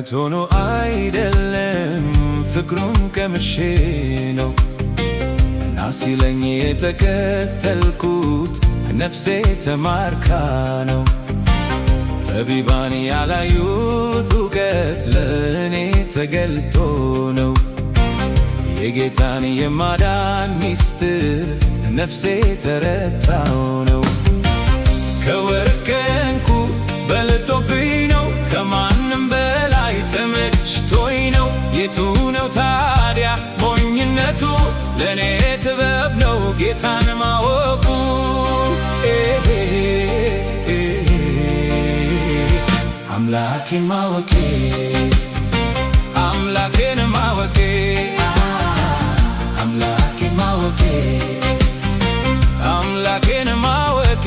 እውነት ሆኖ አይደለም ፍቅሩን ቀምሼ ነው እና ሲለኝ የተከተልኩት ነፍሴ ተማርካ ነው። ጠቢባን ያላዩት እውቀት ለእኔ ተገልጦ ነው። የጌታን የማዳን ሚስጥር ነፍሴ ተረታው ነው። ከወርቅ ዕንቁ በልጦብኝ ነው፣ ከማንም በላይ ተመችቶኝ ነው። የቱ ነው ታዲያ ሞኝነቱ? ለእኔ ጥበብ ነው ጌታን ማወቁ። አምላኬን ማወቄ አምላኬን ማወቄ አምላኬን ማወቄ አምላኬን ማወቄ